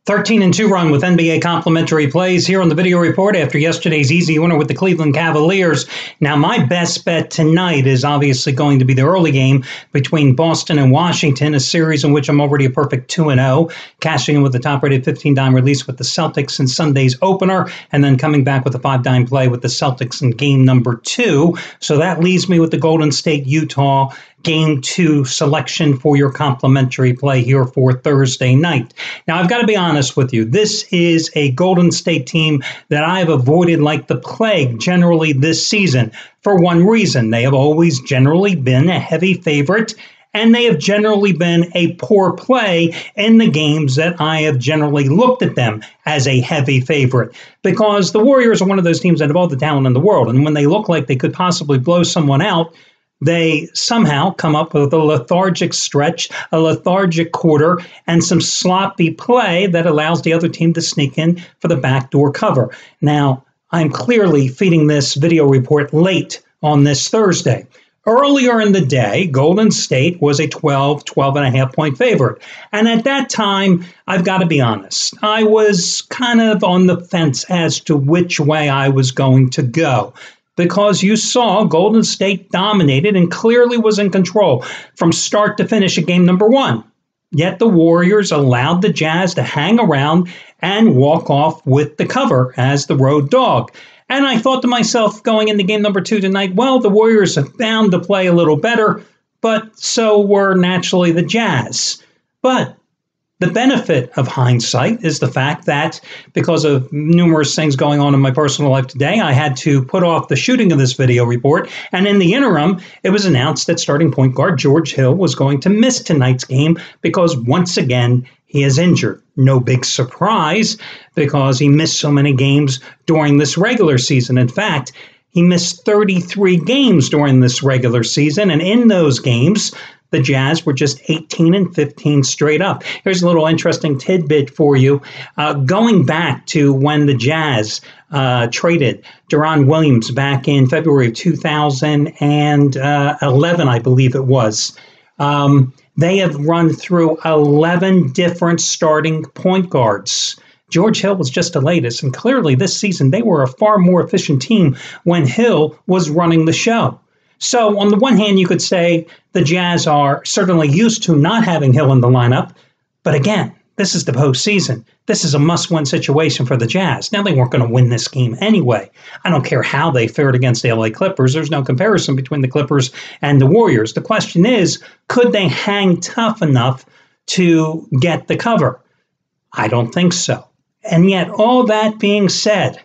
13-2 run with NBA complimentary plays here on the video report after yesterday's easy winner with the Cleveland Cavaliers. Now, my best bet tonight is obviously going to be the early game between Boston and Washington, a series in which I'm already a perfect 2-0, cashing in with the top-rated 15-dime release with the Celtics in Sunday's opener, and then coming back with a 5-dime play with the Celtics in game number 2. So that leaves me with the Golden State-Utah Game 2 selection for your complimentary play here for Thursday night. Now, I've got to be honest with you. This is a Golden State team that I've avoided like the plague generally this season for one reason. They have always generally been a heavy favorite, and they have generally been a poor play in the games that I have generally looked at them as a heavy favorite, because the Warriors are one of those teams that have all the talent in the world, and when they look like they could possibly blow someone out, they somehow come up with a lethargic stretch, a lethargic quarter, and some sloppy play that allows the other team to sneak in for the backdoor cover. Now, I'm clearly feeding this video report late on this Thursday. Earlier in the day, Golden State was a 12.5 point favorite. And at that time, I've got to be honest, I was kind of on the fence as to which way I was going to go, because you saw Golden State dominated and clearly was in control from start to finish at game number 1. Yet the Warriors allowed the Jazz to hang around and walk off with the cover as the road dog. And I thought to myself going into game number 2 tonight, well, the Warriors are bound to play a little better, but so were naturally the Jazz. But the benefit of hindsight is the fact that because of numerous things going on in my personal life today, I had to put off the shooting of this video report. And in the interim, it was announced that starting point guard George Hill was going to miss tonight's game because once again, he is injured. No big surprise because he missed so many games during this regular season. In fact, he missed 33 games during this regular season. And in those games, the Jazz were just 18-15 straight up. Here's a little interesting tidbit for you. Going back to when the Jazz traded Deron Williams back in February of 2011, I believe it was. They have run through 11 different starting point guards. George Hill was just the latest, and clearly this season they were a far more efficient team when Hill was running the show. So on the one hand, you could say the Jazz are certainly used to not having Hill in the lineup. But again, this is the postseason. This is a must-win situation for the Jazz. Now, they weren't going to win this game anyway. I don't care how they fared against the LA Clippers. There's no comparison between the Clippers and the Warriors. The question is, could they hang tough enough to get the cover? I don't think so. And yet, all that being said,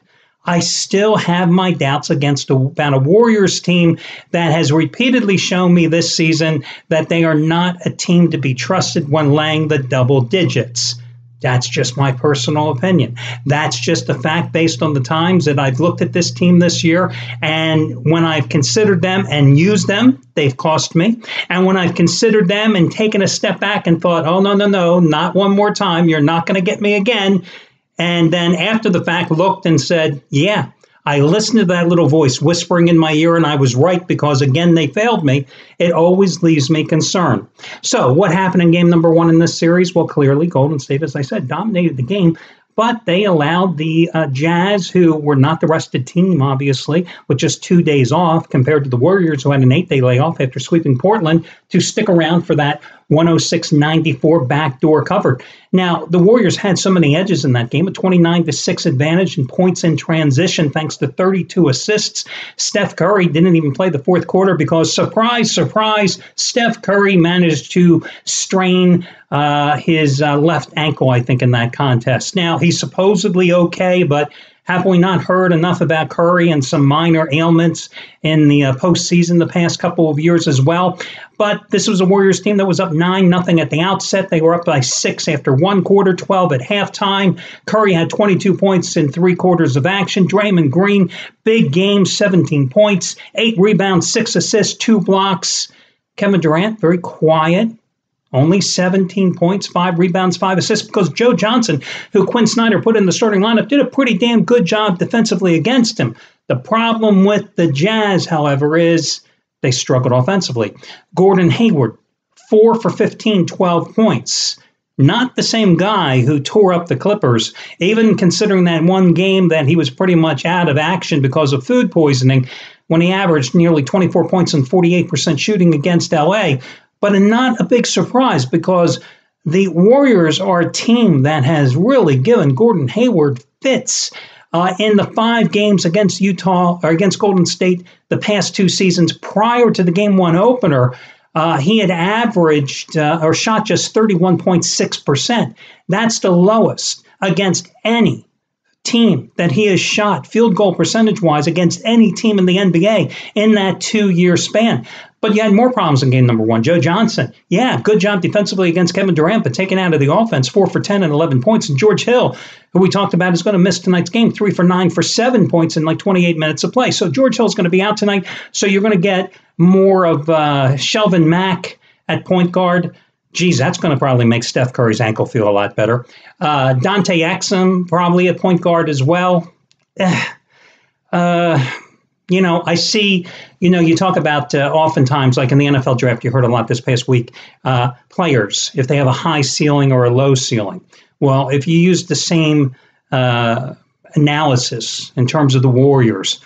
I still have my doubts about a Warriors team that has repeatedly shown me this season that they are not a team to be trusted when laying the double digits. That's just my personal opinion. That's just a fact based on the times that I've looked at this team this year. And when I've considered them and used them, they've cost me. And when I've considered them and taken a step back and thought, oh, no, not one more time. You're not going to get me again. And then after the fact looked and said, yeah, I listened to that little voice whispering in my ear and I was right because, again, they failed me. It always leaves me concerned. So what happened in game number 1 in this series? Well, clearly Golden State, as I said, dominated the game. But they allowed the Jazz, who were not the rested team, obviously, with just 2 days off compared to the Warriors, who had an 8-day layoff after sweeping Portland, to stick around for that 106-94 backdoor cover. Now, the Warriors had so many edges in that game, a 29-6 advantage in points in transition thanks to 32 assists. Steph Curry didn't even play the fourth quarter because, surprise, surprise, Steph Curry managed to strain his left ankle, I think, in that contest. Now, he's supposedly okay, but have we not heard enough about Curry and some minor ailments in the postseason the past couple of years as well? But this was a Warriors team that was up 9-0 at the outset. They were up by 6 after one quarter, 12 at halftime. Curry had 22 points in 3 quarters of action. Draymond Green, big game, 17 points, 8 rebounds, 6 assists, 2 blocks. Kevin Durant, very quiet. Only 17 points, 5 rebounds, 5 assists, because Joe Johnson, who Quinn Snyder put in the starting lineup, did a pretty damn good job defensively against him. The problem with the Jazz, however, is they struggled offensively. Gordon Hayward, 4 for 15, 12 points. not the same guy who tore up the Clippers, even considering that one game that he was pretty much out of action because of food poisoning when he averaged nearly 24 points and 48% shooting against LA. But not a big surprise because the Warriors are a team that has really given Gordon Hayward fits. In the 5 games against Utah or against Golden State the past 2 seasons prior to the Game 1 opener, he had averaged or shot just 31.6%. That's the lowest against any team that he has shot field goal percentage-wise against any team in the NBA in that 2-year span. But you had more problems in game number 1. Joe Johnson, yeah, good job defensively against Kevin Durant, but taken out of the offense, 4 for 10 and 11 points. And George Hill, who we talked about, is going to miss tonight's game, 3 for 9 for 7 points in like 28 minutes of play. So George Hill's going to be out tonight. So you're going to get more of Shelvin Mack at point guard. Geez, that's going to probably make Steph Curry's ankle feel a lot better. Dante Exum probably at point guard as well. I see, you talk about oftentimes, like in the NFL draft, you heard a lot this past week, players, if they have a high ceiling or a low ceiling. Well, if you use the same analysis in terms of the Warriors,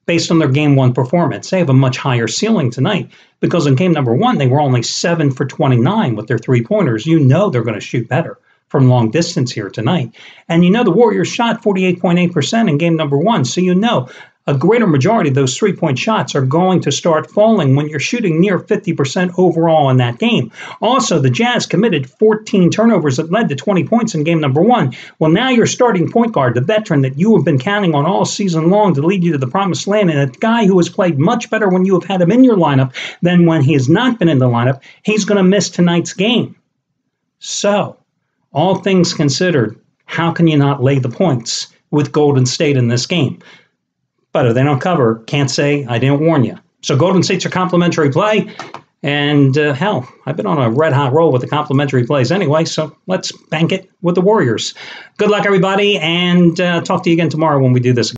based on their game 1 performance, they have a much higher ceiling tonight because in game number 1, they were only 7 for 29 with their 3-pointers. They're going to shoot better from long distance here tonight. And the Warriors shot 48.8% in game number 1. So a greater majority of those 3-point shots are going to start falling when you're shooting near 50% overall in that game. Also, the Jazz committed 14 turnovers that led to 20 points in game number 1. Well, now your starting point guard, the veteran that you have been counting on all season long to lead you to the promised land, and a guy who has played much better when you have had him in your lineup than when he has not been in the lineup, he's going to miss tonight's game. So, all things considered, how can you not lay the points with Golden State in this game? But if they don't cover, can't say I didn't warn you. So Golden State's a complimentary play. And hell, I've been on a red-hot roll with the complimentary plays anyway, so let's bank it with the Warriors. Good luck, everybody, and talk to you again tomorrow when we do this.